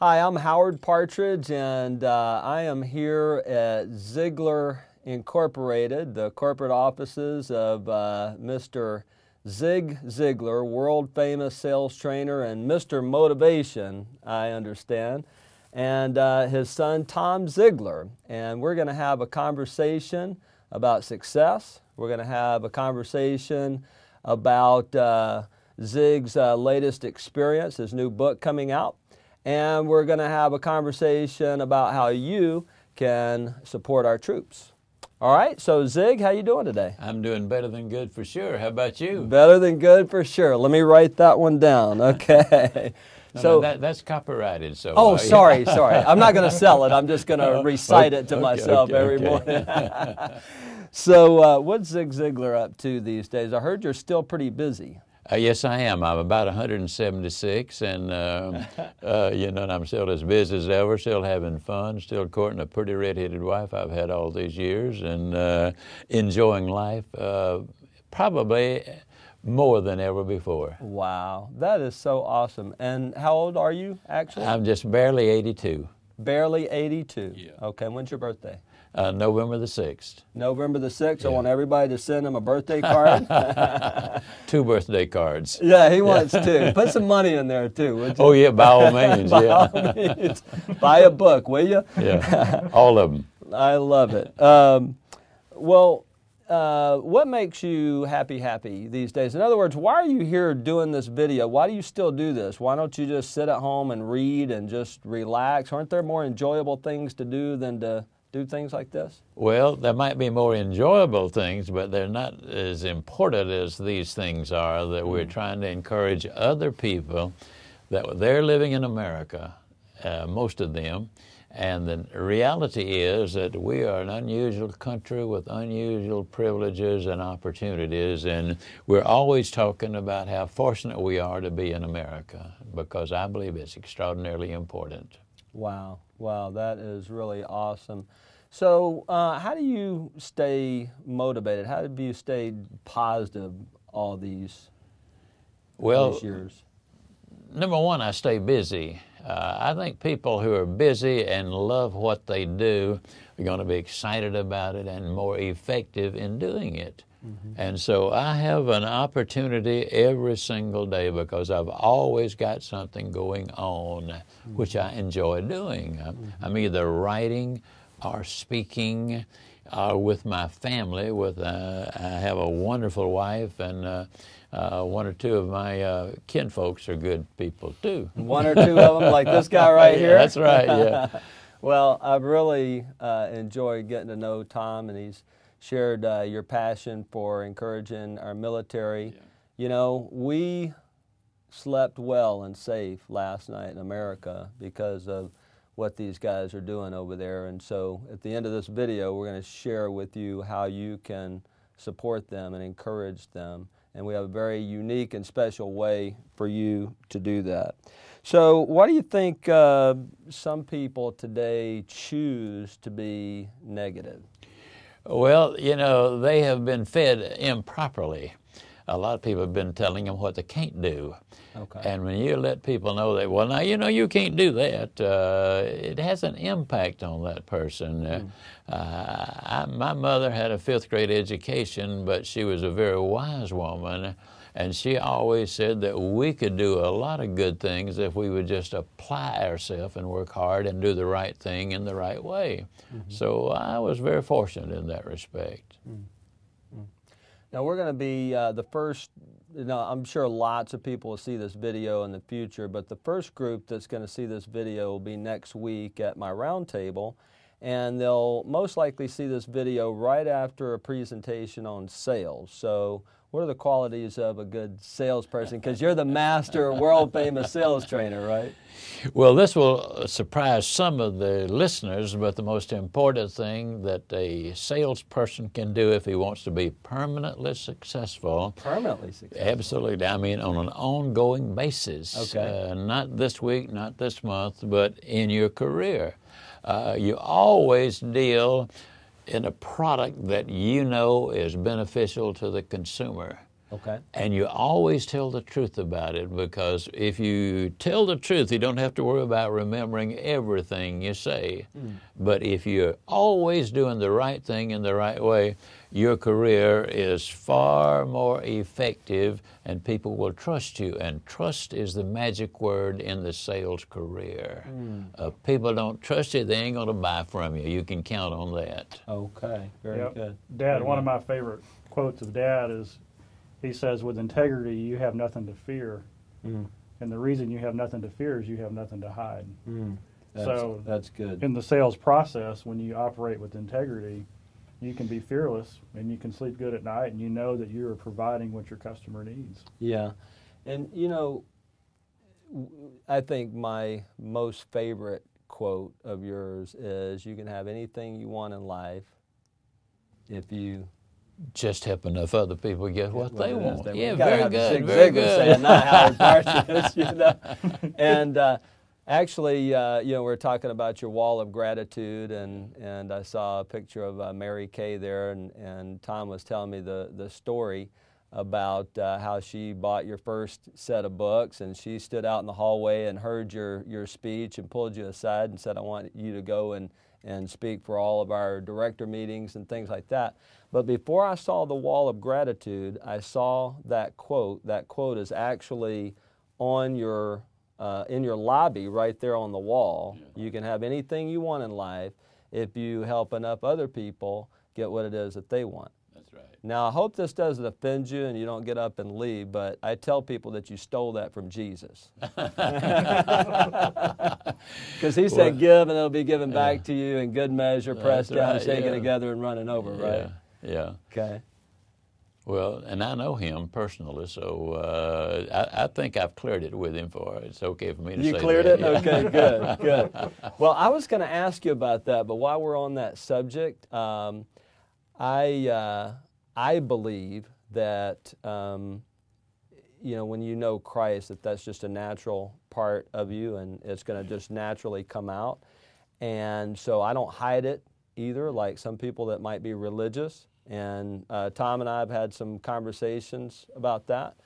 Hi, I'm Howard Partridge, and I am here at Ziglar Incorporated, the corporate offices of Mr. Zig Ziglar, world-famous sales trainer and Mr. Motivation, I understand, and his son Tom Ziglar. And we're going to have a conversation about success. We're going to have a conversation about Zig's latest experience, his new book coming out. And we're going to have a conversation about how you can support our troops. All right, so Zig, how you doing today? I'm doing better than good for sure. How about you? Better than good for sure. Let me write that one down. Okay. No, that's copyrighted. So. Oh, sorry. I'm not going to sell it. I'm just going to recite it to myself every morning. So, what's Zig Ziglar up to these days? I heard you're still pretty busy. Yes, I am. I'm about 176, and and I'm still as busy as ever, still having fun, still courting a pretty red-headed wife I've had all these years, and enjoying life probably more than ever before. Wow, that is so awesome. And how old are you, actually? I'm just barely 82. Barely 82? Yeah. Okay, when's your birthday? November the 6th. November the 6th. Yeah. I want everybody to send him a birthday card. 2 birthday cards. Yeah, he wants 2. Put some money in there, too, would you? Oh, yeah, by all means. By all means. Buy a book, will you? Yeah, all of them. I love it. What makes you happy these days? In other words, why are you here doing this video? Why do you still do this? Why don't you just sit at home and read and just relax? Aren't there more enjoyable things to do than to do things like this? Well, there might be more enjoyable things, but they're not as important as these things are, that we're trying to encourage other people that they're living in America, most of them, and the reality is that we are an unusual country with unusual privileges and opportunities, and we're always talking about how fortunate we are to be in America, because I believe it's extraordinarily important. Wow, that is really awesome. So how do you stay motivated? How do you stay positive all these years? Number one, I stay busy. I think people who are busy and love what they do are going to be excited about it and more effective in doing it. Mm-hmm. And so I have an opportunity every single day because I've always got something going on, which I enjoy doing. I'm either writing or speaking with my family. I have a wonderful wife, and 1 or 2 of my kinfolks are good people too. 1 or 2 of them, like this guy right here? That's right, yeah. Well, I've really enjoyed getting to know Tom, and he's shared your passion for encouraging our military. Yeah. You know, we slept well and safe last night in America because of what these guys are doing over there. And so at the end of this video, we're going to share with you how you can support them and encourage them. And we have a very unique and special way for you to do that. So why do you think some people today choose to be negative? Well, you know, they have been fed improperly. A lot of people have been telling them what they can't do. Okay. And when you let people know that, well, now, you know, you can't do that, it has an impact on that person. My mother had a 5th grade education, but she was a very wise woman, and she always said that we could do a lot of good things if we would just apply ourselves and work hard and do the right thing in the right way. Mm-hmm. So I was very fortunate in that respect. Mm-hmm. Now we're going to be the first, I'm sure lots of people will see this video in the future, but the first group that's going to see this video will be next week at my roundtable, and they'll most likely see this video right after a presentation on sales. So what are the qualities of a good salesperson? Because you're the master, world-famous sales trainer, right? Well, this will surprise some of the listeners, but the most important thing that a salesperson can do if he wants to be permanently successful. Permanently successful? Absolutely. I mean, on an ongoing basis. Okay. Not this week, not this month, but in your career. You always deal in a product that you know is beneficial to the consumer. Okay. And you always tell the truth about it, because if you tell the truth, you don't have to worry about remembering everything you say. But if you're always doing the right thing in the right way, your career is far more effective and people will trust you. And trust is the magic word in the sales career. If people don't trust you, they ain't going to buy from you. You can count on that. Okay. Very good. Dad, one of my favorite quotes of Dad is, he says, with integrity, you have nothing to fear. And the reason you have nothing to fear is you have nothing to hide. That's good. In the sales process, when you operate with integrity, you can be fearless and you can sleep good at night, and you know that you are providing what your customer needs. Yeah. And, you know, I think my most favorite quote of yours is, you can have anything you want in life if you Just help enough other people get what they want. Yeah, you gotta very have good, Zig very Ziglar good. saying, not Howard Partridge, you know. And actually, you know, we're talking about your wall of gratitude, and I saw a picture of Mary Kay there, and Tom was telling me the story about how she bought your first set of books, and she stood out in the hallway and heard your speech and pulled you aside and said, I want you to go and speak for all of our director meetings and things like that. But before I saw the wall of gratitude, I saw that quote. That quote is actually on your in your lobby right there on the wall. You can have anything you want in life if you help enough other people get what it is that they want. That's right. Now, I hope this doesn't offend you and you don't get up and leave, but I tell people that you stole that from Jesus. Because he said, give and it'll be given back to you in good measure, pressed down, right, shaken together, and running over, right? Yeah. Okay. Well, and I know him personally, so I think I've cleared it with him for it's okay for me to say that. You cleared it? Okay, good, good. Well, I was going to ask you about that, but while we're on that subject, I believe that, you know, when you know Christ, that's just a natural part of you, and it's going to just naturally come out. And so I don't hide it either, like some people that might be religious. And Tom and I have had some conversations about that.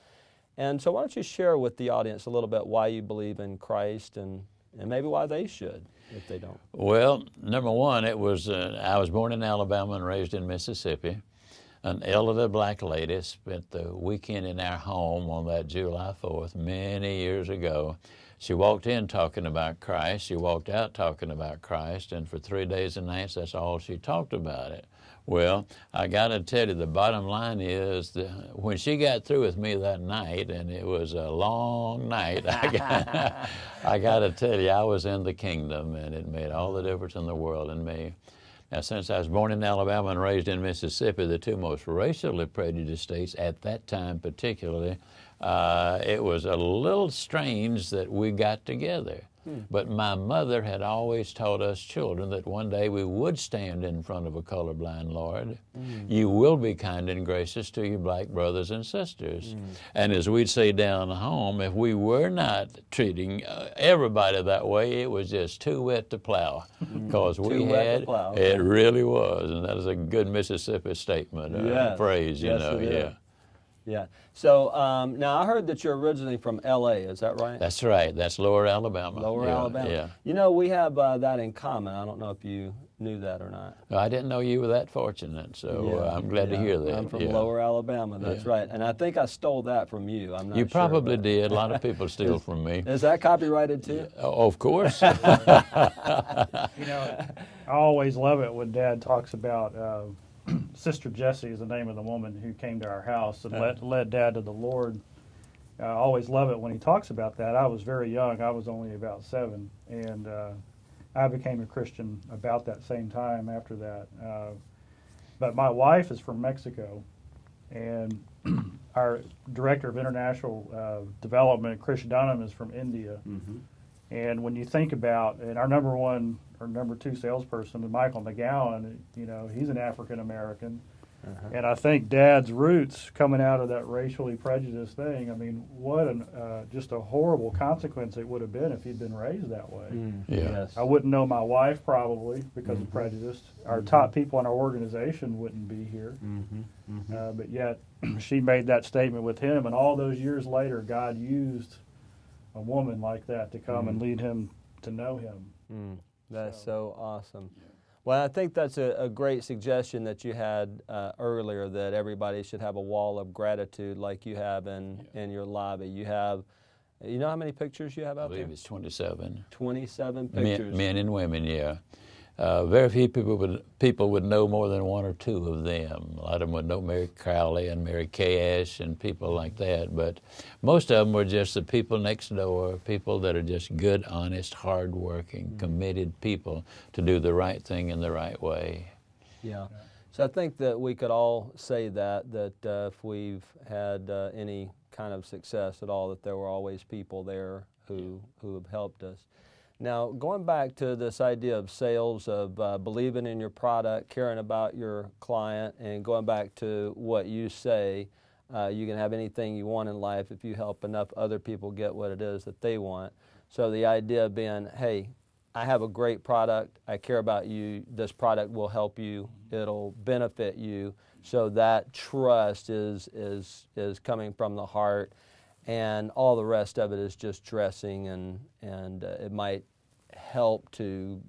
And so why don't you share with the audience a little bit why you believe in Christ, and maybe why they should if they don't. Well, number one, it was I was born in Alabama and raised in Mississippi. An elderly black lady spent the weekend in our home on that July 4th many years ago. She walked in talking about Christ. She walked out talking about Christ. And for 3 days and nights, that's all she talked about it. Well, I got to tell you, the bottom line is that when she got through with me that night, and it was a long night, I got to tell you, I was in the kingdom, and it made all the difference in the world in me. Now, since I was born in Alabama and raised in Mississippi, the two most racially prejudiced states at that time particularly, it was a little strange that we got together. But my mother had always taught us children that one day we would stand in front of a colorblind Lord. You will be kind and gracious to your black brothers and sisters. And as we'd say down home, if we were not treating everybody that way, it was just too wet to plow. Because we had, it really was. And that is a good Mississippi statement, phrase, you know, Yeah. So now I heard that you're originally from L.A., is that right? That's right. That's Lower Alabama. Lower Alabama. Yeah. You know, we have that in common. I don't know if you knew that or not. I didn't know you were that fortunate, so I'm glad to hear that. I'm from Lower Alabama, that's right. And I think I stole that from you. I'm not You sure, probably did. A lot of people steal from me. Is that copyrighted too? Of course. You know, I always love it when Dad talks about Sister Jessie is the name of the woman who came to our house and led Dad to the Lord. I always love it when he talks about that. I was very young. I was only about 7, and I became a Christian about that same time after that. But my wife is from Mexico, and our Director of International Development, Chris Dunham, is from India. And when you think about, and our number 1 or number 2 salesperson, Michael McGowan, you know, he's an African American. And I think Dad's roots coming out of that racially prejudiced thing, I mean, what just a horrible consequence it would have been if he'd been raised that way. Yes. I wouldn't know my wife probably because of prejudice. Our top people in our organization wouldn't be here. But yet she made that statement with him, and all those years later, God used a woman like that to come and lead him to know him. That's so awesome. Well, I think that's a great suggestion that you had earlier, that everybody should have a wall of gratitude like you have in your lobby. You have, you know how many pictures you have out there? I believe it's 27. 27 pictures. Men and women, yeah. Very few people would know more than one or two of them. A lot of them would know Mary Crowley and Mary Cash and people like that, but most of them were just the people next door, people that are just good, honest, hard-working, committed people to do the right thing in the right way. Yeah. So I think that we could all say that if we've had any kind of success at all, that there were always people there who have helped us. Now, going back to this idea of sales, of believing in your product, caring about your client, and going back to what you say, you can have anything you want in life if you help enough other people get what it is that they want. So the idea being, hey, I have a great product, I care about you, this product will help you, it'll benefit you. So that trust is coming from the heart. And all the rest of it is just dressing, and it might help to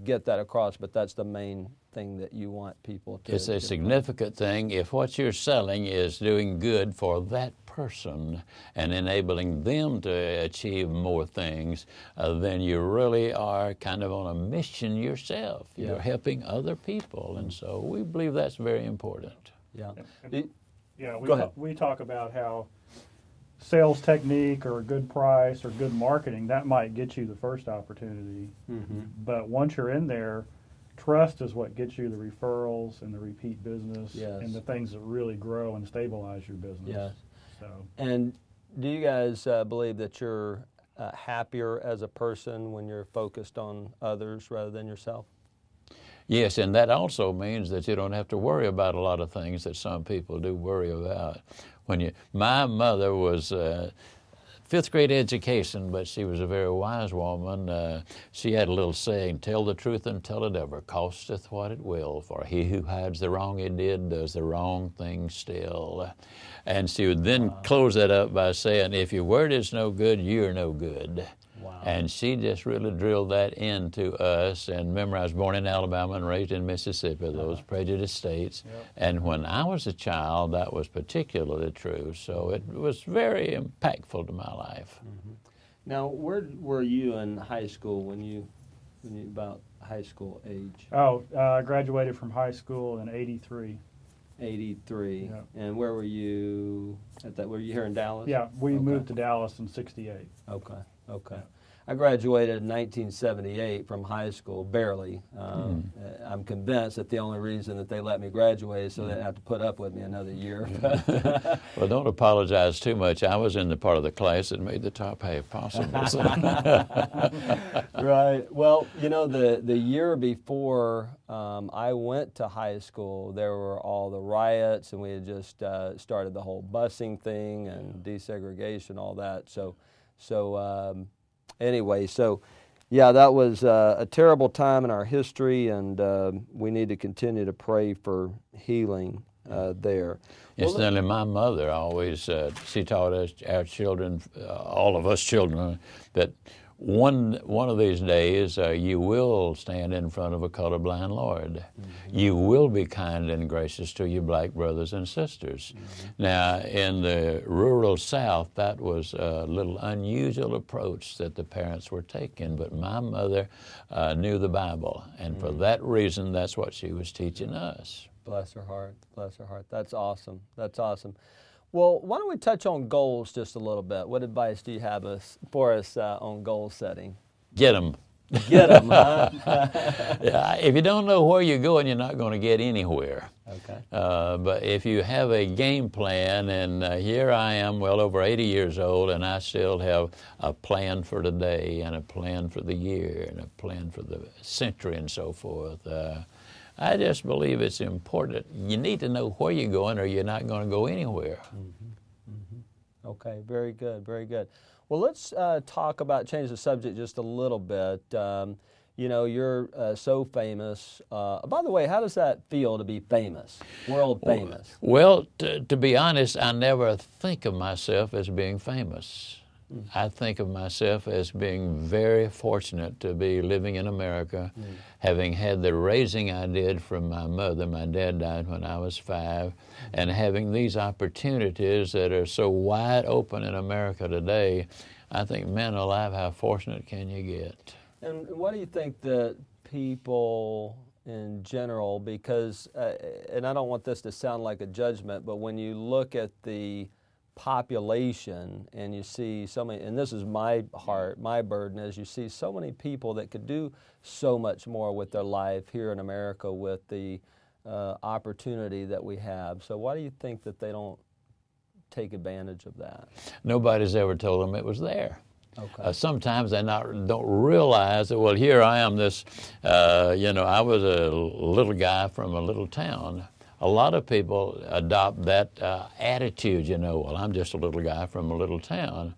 get that across, but that's the main thing that you want people to. It's a significant thing if what you're selling is doing good for that person and enabling them to achieve more things, then you really are kind of on a mission yourself. You're helping other people, and so we believe that's very important. Yeah. Go ahead. We talk about how sales technique or a good price or good marketing, that might get you the first opportunity. But once you're in there, trust is what gets you the referrals and the repeat business and the things that really grow and stabilize your business. Yes. So. And do you guys believe that you're happier as a person when you're focused on others rather than yourself? Yes, and that also means that you don't have to worry about a lot of things that some people do worry about. My mother was fifth grade education, but she was a very wise woman. She had a little saying, "Tell the truth and tell it ever, costeth what it will, for he who hides the wrong he did does the wrong thing still." And she would then close that up by saying, "If your word is no good, you're no good." Wow. And she just really drilled that into us. And remember, I was born in Alabama and raised in Mississippi, those prejudiced states. And when I was a child, that was particularly true. So it was very impactful to my life. Now, where were you in high school when you about high school age? I graduated from high school in '83. 83. Yeah. And where were you at that? Were you here in Dallas? Yeah, we moved to Dallas in '68. Okay. I graduated in 1978 from high school, barely. I'm convinced that the only reason that they let me graduate is so they didn't have to put up with me another year. Well, don't apologize too much. I was in the part of the class that made the top half possible. So. Right. Well, you know, the year before I went to high school, there were all the riots, and we had just started the whole busing thing and desegregation, all that. Anyway, yeah, that was a terrible time in our history, and we need to continue to pray for healing there. Incidentally, my mother always, she taught us, our children, all of us children, that one of these days you will stand in front of a colorblind Lord. You will be kind and gracious to your black brothers and sisters. Now, in the rural South, that was a little unusual approach that the parents were taking, but my mother knew the Bible, and for that reason, that's what she was teaching us. Bless her heart. Bless her heart. That's awesome. That's awesome. Well, why don't we touch on goals just a little bit? What advice do you have for us on goal setting? Get them. Get them, huh? Yeah, if you don't know where you're going, you're not going to get anywhere. Okay. But if you have a game plan, and here I am, well over 80 years old, and I still have a plan for today, and a plan for the year, and a plan for the century, and so forth. I just believe it's important. You need to know where you're going or you're not going to go anywhere. Okay, very good, very good. Well, let's talk about, change the subject just a little bit. You know, you're so famous. By the way, how does that feel to be famous, world famous? Well, to be honest, I never think of myself as being famous. I think of myself as being very fortunate to be living in America, having had the raising I did from my mother. My dad died when I was 5, and having these opportunities that are so wide open in America today. I think, man alive, how fortunate can you get? And what do you think that people in general, because, and I don't want this to sound like a judgment, but when you look at the population and you see so many, and this is my heart, my burden is you see so many people that could do so much more with their life here in America with the opportunity that we have. So why do you think that they don't take advantage of that? Nobody's ever told them it was there. Okay. Sometimes they don't realize that, well, here I am, this, you know, I was a little guy from a little town. A lot of people adopt that attitude, you know, well, I'm just a little guy from a little town.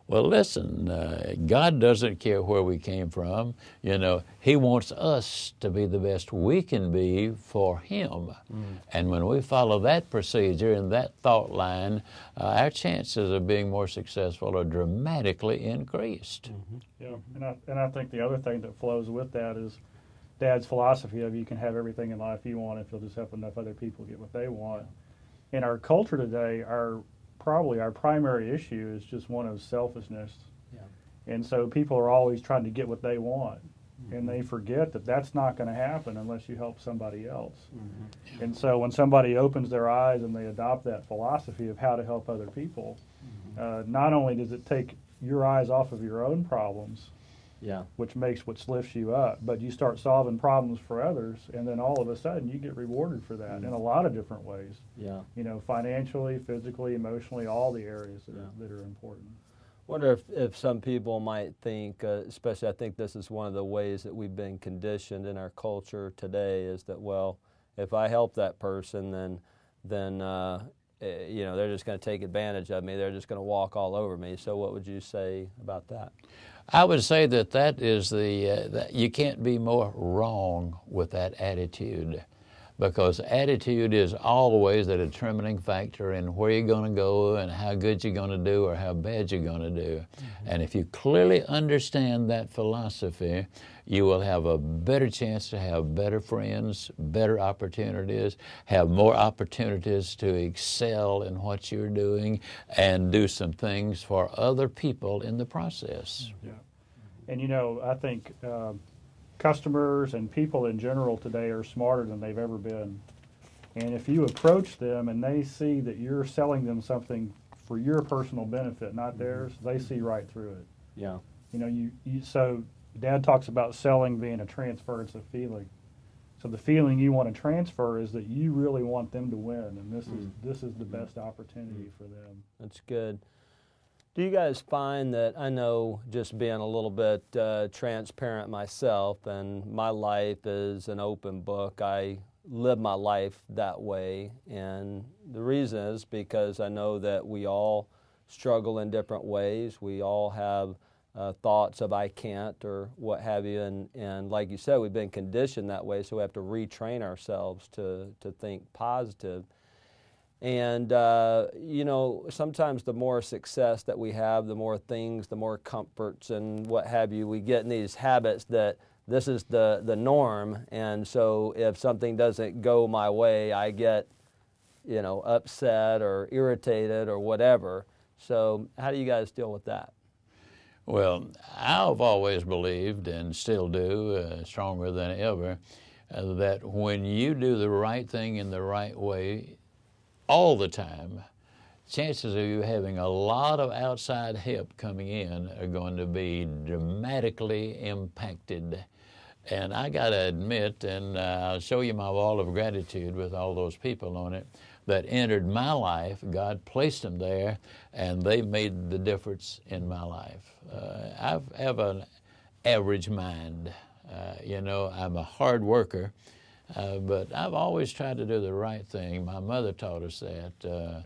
Well, listen, God doesn't care where we came from. You know, He wants us to be the best we can be for Him. And when we follow that procedure and that thought line, our chances of being more successful are dramatically increased. Yeah, and I think the other thing that flows with that is Dad's philosophy of you can have everything in life you want if you'll just help enough other people get what they want. In our culture today, probably our primary issue is just one of selfishness. Yeah. And so people are always trying to get what they want. And they forget that that's not going to happen unless you help somebody else. And so when somebody opens their eyes and they adopt that philosophy of how to help other people, not only does it take your eyes off of your own problems, which lifts you up, but you start solving problems for others, and then all of a sudden you get rewarded for that in a lot of different ways. Yeah. You know, financially, physically, emotionally, all the areas that are important. I wonder if some people might think, especially I think this is one of the ways that we've been conditioned in our culture today, is that, well, if I help that person, then you know, they're just going to take advantage of me. They're just going to walk all over me. So what would you say about that? I would say that is that you can't be more wrong with that attitude, because attitude is always the determining factor in where you're going to go and how good you're going to do or how bad you're going to do. And if you clearly understand that philosophy, you will have a better chance to have better friends, better opportunities, have more opportunities to excel in what you're doing, and do some things for other people in the process. Yeah. And, you know, I think customers and people in general today are smarter than they've ever been. And if you approach them and they see that you're selling them something for your personal benefit, not theirs, they see right through it. Yeah. You know, so Dad talks about selling being a transference of feeling. So the feeling you want to transfer is that you really want them to win, and this is the best opportunity for them. That's good. Do you guys find that, I know just being a little bit transparent myself, and my life is an open book. I live my life that way, and the reason is because I know that we all struggle in different ways. We all have thoughts of I can't or what have you, and like you said, we've been conditioned that way, so we have to retrain ourselves to think positive. And, you know, sometimes the more success that we have, the more things, the more comforts and what have you, we get in these habits that this is the norm, and so if something doesn't go my way, I get, you know, upset or irritated or whatever. So how do you guys deal with that? Well, I've always believed, and still do, stronger than ever, that when you do the right thing in the right way all the time, chances of you having a lot of outside help coming in are going to be dramatically impacted. And I got to admit, and I'll show you my wall of gratitude with all those people on it that entered my life. God placed them there, and they made the difference in my life. I have an average mind. You know, I'm a hard worker, But I've always tried to do the right thing. My mother taught us that.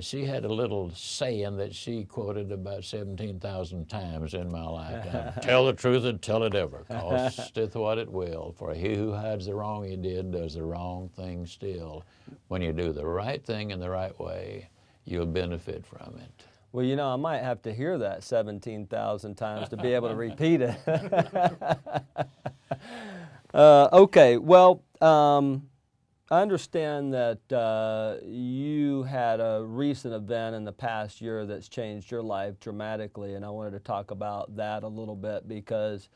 She had a little saying that she quoted about 17,000 times in my lifetime. Tell the truth and tell it ever, costeth what it will. For he who hides the wrong he did does the wrong thing still. When you do the right thing in the right way, you'll benefit from it. Well, you know, I might have to hear that 17,000 times to be able to repeat it. Okay, well, I understand that you had a recent event in the past year that's changed your life dramatically, and I wanted to talk about that a little bit because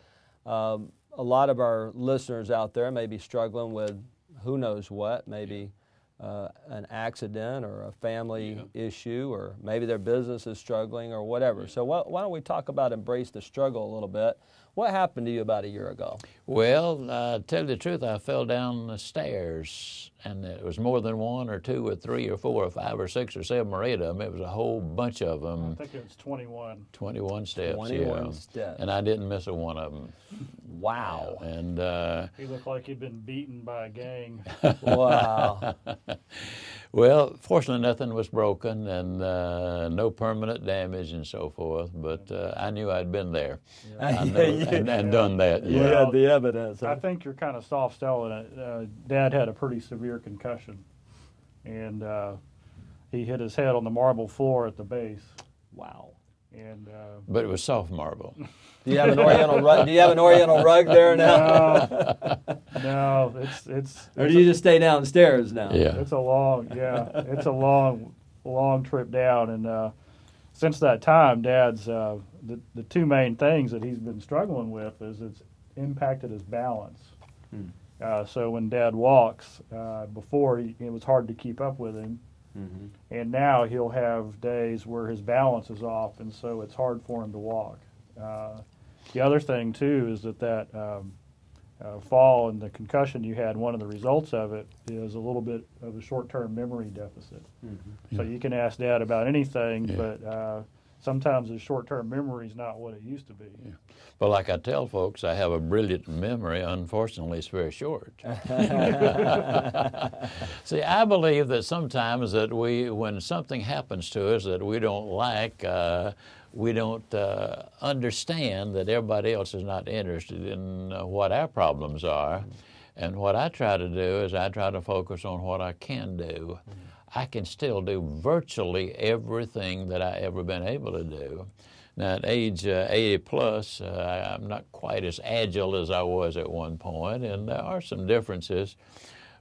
a lot of our listeners out there may be struggling with who knows what, maybe an accident or a family issue, or maybe their business is struggling or whatever. So why don't we talk about embrace the struggle a little bit? What happened to you about a year ago? Well, to tell you the truth, I fell down the stairs, and it was more than one or two or three or four or five or six or seven or eight of them. It was a whole bunch of them. I think it was 21. 21 steps, 21 steps. And I didn't miss a one of them. Wow. And He looked like he'd been beaten by a gang. Wow. well, fortunately, nothing was broken and no permanent damage and so forth. But I knew I'd been there and done that. You had the evidence. I think you're kind of soft selling it. Dad had a pretty severe concussion, and he hit his head on the marble floor at the base. Wow. And but it was soft marble. Do you have an Oriental rug? Do you have an Oriental rug there now? No, it's. Or do you just stay downstairs now? Yeah. It's a long trip down, and since that time, Dad's the two main things that he's been struggling with is it's impacted his balance. So when Dad walks, before it was hard to keep up with him. Mm-hmm. And now he'll have days where his balance is off, and so it's hard for him to walk. The other thing, too, is that fall and the concussion you had, one of the results of it is a little bit of a short-term memory deficit. Mm-hmm. So you can ask Dad about anything, but sometimes his short-term memory is not what it used to be. Yeah. Well, like I tell folks, I have a brilliant memory. Unfortunately, it's very short. See, I believe that sometimes that when something happens to us that we don't like, we don't understand that everybody else is not interested in what our problems are. And what I try to do is I try to focus on what I can do. I can still do virtually everything that I ever been able to do. Now, at age 80 plus, I'm not quite as agile as I was at one point, and there are some differences.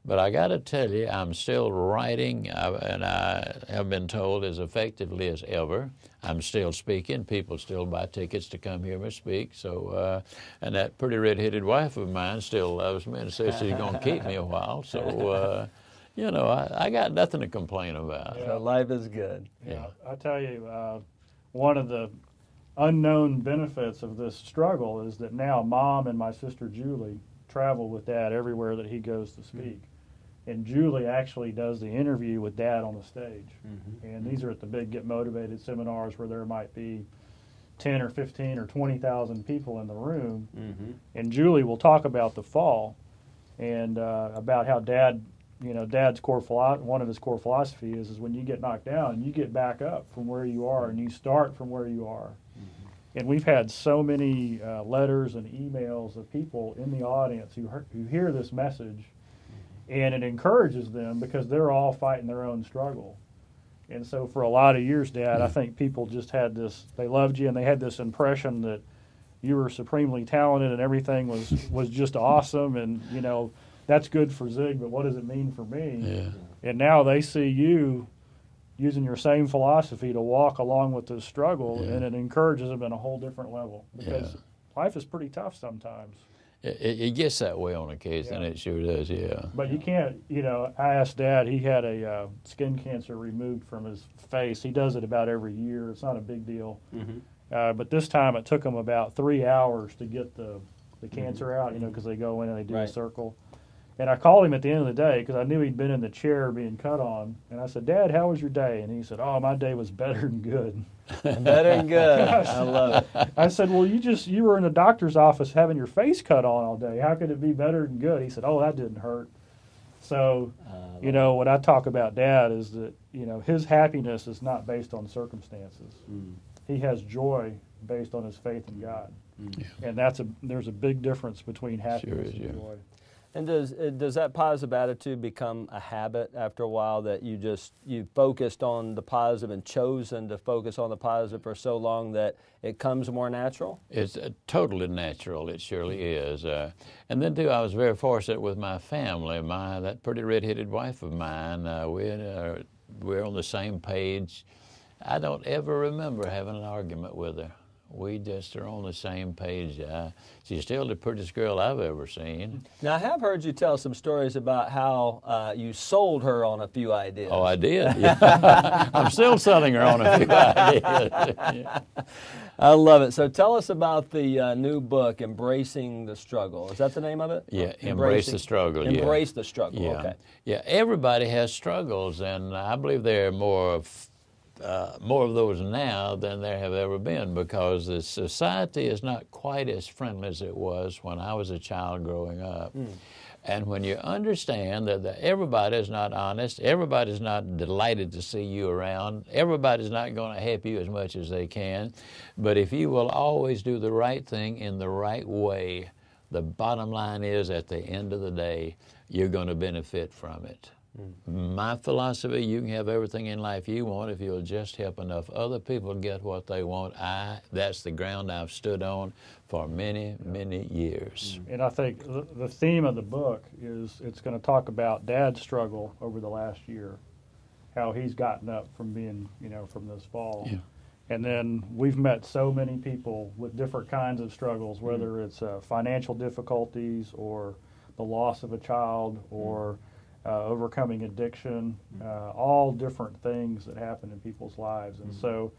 But I got to tell you, I'm still writing, and I have been told as effectively as ever. I'm still speaking. People still buy tickets to come hear me speak. So, and that pretty red-headed wife of mine still loves me and says she's going to keep me a while. So, you know, I got nothing to complain about. So life is good. Yeah. I tell you, one of the unknown benefits of this struggle is that now Mom and my sister Julie travel with Dad everywhere that he goes to speak. And Julie actually does the interview with Dad on the stage. And these are at the big Get Motivated seminars where there might be 10 or 15 or 20,000 people in the room. And Julie will talk about the fall and about how Dad's one of his core philosophy is when you get knocked down, you get back up from where you are and you start from where you are. And we've had so many letters and emails of people in the audience who hear this message, and it encourages them because they're all fighting their own struggle. And so for a lot of years, Dad, I think people just had this, they loved you and they had this impression that you were supremely talented and everything was just awesome, and, you know, that's good for Zig, but what does it mean for me? Yeah. And now they see you using your same philosophy to walk along with this struggle, and it encourages them in a whole different level because life is pretty tough sometimes. It gets that way on occasion, it sure does, But you can't, you know, I asked Dad, he had a skin cancer removed from his face. He does it about every year. It's not a big deal. But this time it took him about 3 hours to get the cancer out, you know, because they go in and they do a circle. And I called him at the end of the day because I knew he'd been in the chair being cut on. And I said, Dad, how was your day? And he said, oh, my day was better than good. Better and good. I love it. I said, well, you were in the doctor's office having your face cut on all day. How could it be better and good? He said, oh, that didn't hurt. So, what I talk about Dad is that, his happiness is not based on circumstances. He has joy based on his faith in God. And there's a big difference between happiness and joy. And does that positive attitude become a habit after a while, that you focused on the positive and chosen to focus on the positive for so long that it comes more natural? It's totally natural. It surely is. And then too, I was very fortunate with my family. That pretty red-headed wife of mine, we're on the same page. I don't ever remember having an argument with her. We just are on the same page. She's still the prettiest girl I've ever seen. Now, I have heard you tell some stories about how you sold her on a few ideas. Oh, I did? Yeah. I'm still selling her on a few ideas. Yeah. I love it. So tell us about the new book, Embracing the Struggle. Is that the name of it? Yeah, Embrace the Struggle. Embrace the Struggle, yeah. Okay. Yeah, everybody has struggles, and I believe there are more of those now than there have ever been, because the society is not quite as friendly as it was when I was a child growing up. And when you understand that everybody is not honest, everybody's not delighted to see you around, everybody's not going to help you as much as they can, but if you will always do the right thing in the right way, the bottom line is, at the end of the day, you're going to benefit from it. My philosophy, you can have everything in life you want if you'll just help enough other people get what they want. That's the ground I've stood on for many, many years. And I think the theme of the book is it's going to talk about Dad's struggle over the last year, how he's gotten up from being, from this fall. Yeah. And then we've met so many people with different kinds of struggles, whether it's financial difficulties or the loss of a child or overcoming addiction, all different things that happen in people's lives. And so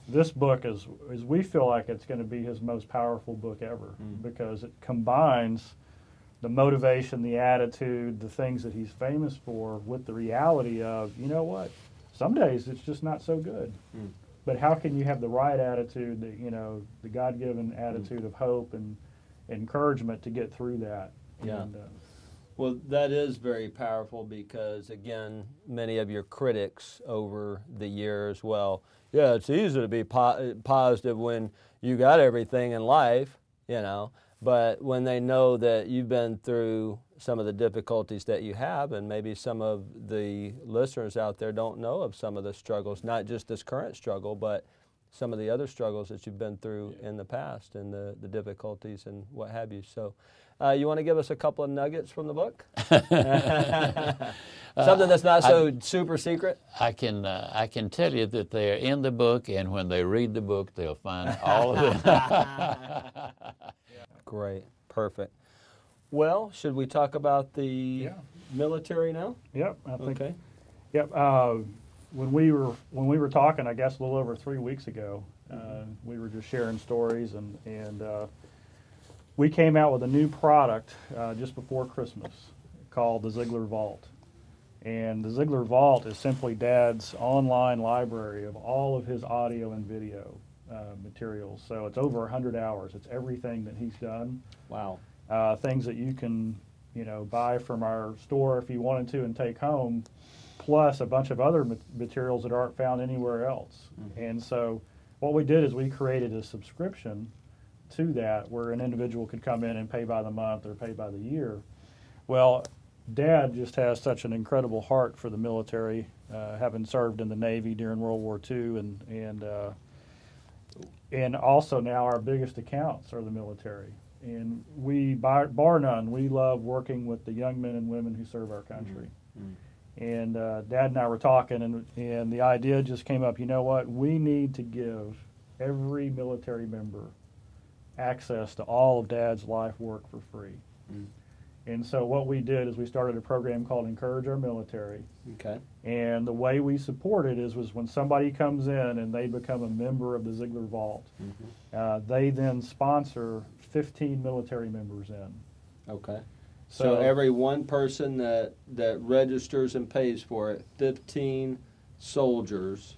this book is we feel like it's going to be his most powerful book ever, because it combines the motivation, the attitude, the things that he's famous for with the reality of, some days it's just not so good. But how can you have the right attitude, the God-given attitude of hope and encouragement to get through that? Yeah. And, well, that is very powerful, because, again, many of your critics over the years, it's easy to be positive when you got everything in life, but when they know that you've been through some of the difficulties that you have, and maybe some of the listeners out there don't know of some of the struggles, not just this current struggle, but some of the other struggles that you've been through in the past, and the difficulties and what have you. So you want to give us a couple of nuggets from the book? Something that's not so super secret? I can tell you that they're in the book, and when they read the book, they'll find all of it. Great. Perfect. Well, should we talk about the military now? Yep, I think. Okay. Yep. When we were talking, I guess a little over 3 weeks ago, we were just sharing stories, and we came out with a new product just before Christmas called the Ziglar Vault. And the Ziglar Vault is simply Dad's online library of all of his audio and video materials. So it's over 100 hours. It's everything that he's done. Wow. Things that you can, buy from our store if you wanted to and take home, plus a bunch of other materials that aren't found anywhere else. And so what we did is we created a subscription to that, where an individual could come in and pay by the month or pay by the year. Well, Dad just has such an incredible heart for the military, having served in the Navy during World War II, and also now our biggest accounts are the military. And we, bar none, we love working with the young men and women who serve our country. And Dad and I were talking, and the idea just came up, we need to give every military member access to all of Dad's life work for free. And so what we did is we started a program called Encourage Our Military. Okay. And the way we support it was when somebody comes in and they become a member of the Ziglar Vault, they then sponsor 15 military members in. Okay. So every one person that registers and pays for it, 15 soldiers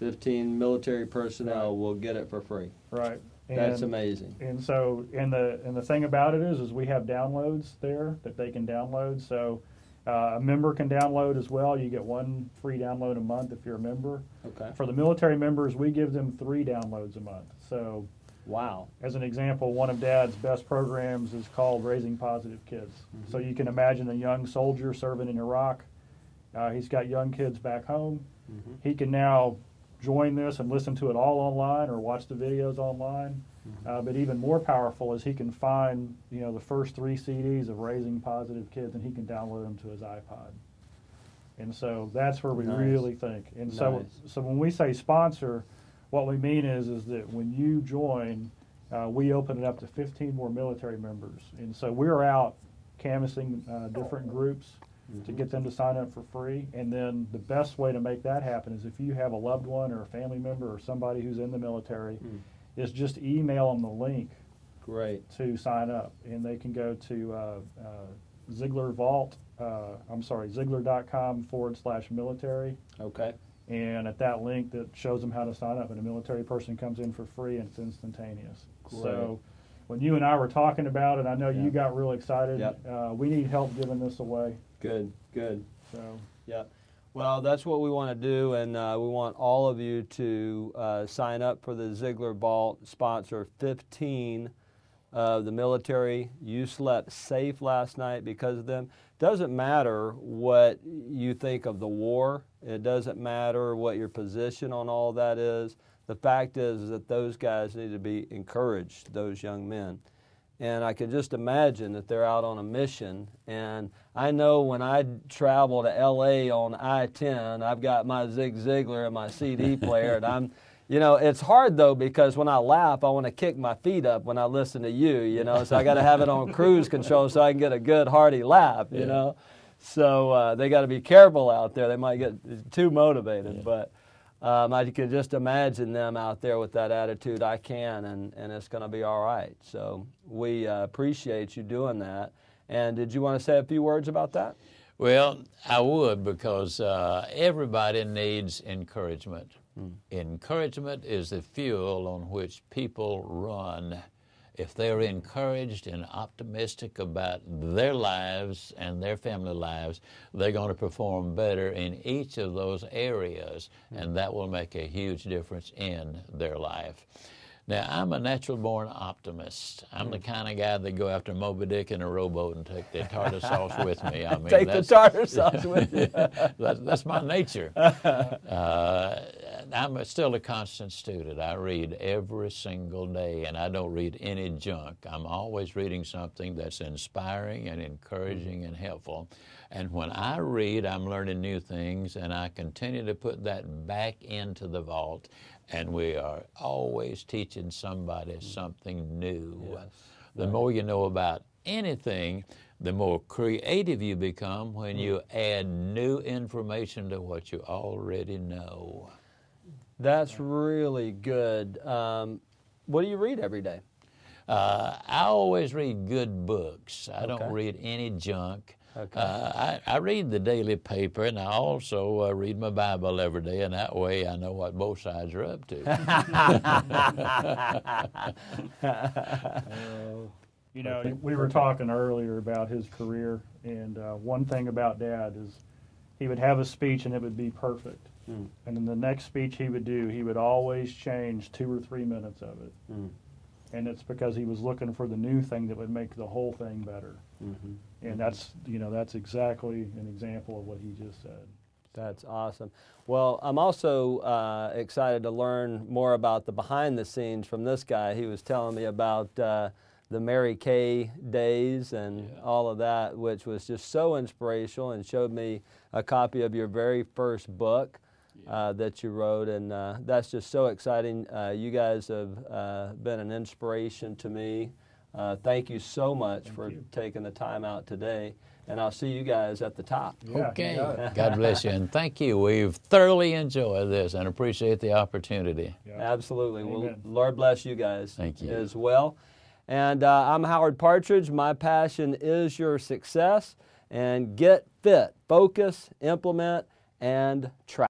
15 military personnel will get it for free. Right. That's amazing. And so, and the thing about it is we have downloads there that they can download. So a member can download as well. You get 1 free download a month if you're a member. Okay. For the military members, we give them 3 downloads a month. So, wow. As an example, one of Dad's best programs is called Raising Positive Kids. Mm-hmm. So you can imagine a young soldier serving in Iraq. He's got young kids back home. Mm-hmm. He can now join this and listen to it all online or watch the videos online. Mm-hmm. But even more powerful is he can find, the first 3 CDs of Raising Positive Kids, and he can download them to his iPod. And so that's where we really think. And so when we say sponsor, what we mean is that when you join, we open it up to 15 more military members. And so we're out canvassing different groups to get them to sign up for free. And then the best way to make that happen is if you have a loved one or a family member or somebody who's in the military, is just email them the link to sign up. And they can go to Ziglar.com/military. Okay. And at that link that shows them how to sign up, and a military person comes in for free, and it's instantaneous. Great. So when you and I were talking about it, I know you got real excited. Yep. We need help giving this away. Good. So, yeah. Well, that's what we want to do, and we want all of you to sign up for the Ziglar Vault, sponsor 15 of the military. You slept safe last night because of them. Doesn't matter what you think of the war. It doesn't matter what your position on all that is. The fact is that those guys need to be encouraged, those young men. And I can just imagine that they're out on a mission. And I know when I travel to L.A. on I-10, I've got my Zig Ziglar and my CD player, and it's hard, though, because when I laugh, I want to kick my feet up when I listen to you, so I got to have it on cruise control so I can get a good, hearty laugh, you know. So they got to be careful out there. They might get too motivated, but I can just imagine them out there with that attitude. I can, and it's going to be all right. So we appreciate you doing that. And did you want to say a few words about that? Well, I would, because everybody needs encouragement. Encouragement is the fuel on which people run. If they're encouraged and optimistic about their lives and their family lives, they're going to perform better in each of those areas, and that will make a huge difference in their life. Now, I'm a natural-born optimist. I'm the kind of guy that go after Moby Dick in a rowboat and take the tartar sauce with me. I mean, take the tartar sauce with you. That's my nature. I'm still a constant student. I read every single day, and I don't read any junk. I'm always reading something that's inspiring and encouraging and helpful. And when I read, I'm learning new things, and I continue to put that back into the vault. And we are always teaching somebody something new. Yes. The more you know about anything, the more creative you become when you add new information to what you already know. That's really good. What do you read every day? I always read good books. I don't read any junk. Okay. I read the daily paper, and I also read my Bible every day, and that way I know what both sides are up to. We were talking earlier about his career, and one thing about Dad is he would have a speech and it would be perfect. And then the next speech he would do, he would always change 2 or 3 minutes of it. And it's because he was looking for the new thing that would make the whole thing better. And that's exactly an example of what he just said. That's awesome. Well, I'm also excited to learn more about the behind the scenes from this guy. He was telling me about the Mary Kay days and all of that, which was just so inspirational, and showed me a copy of your very first book that you wrote, and that's just so exciting. You guys have been an inspiration to me. Thank you so much for taking the time out today, and I'll see you guys at the top. Okay. God bless you, and thank you. We've thoroughly enjoyed this and appreciate the opportunity. Absolutely. Well, Lord bless you guys as well. And I'm Howard Partridge. My passion is your success. And get fit, focus, implement, and try.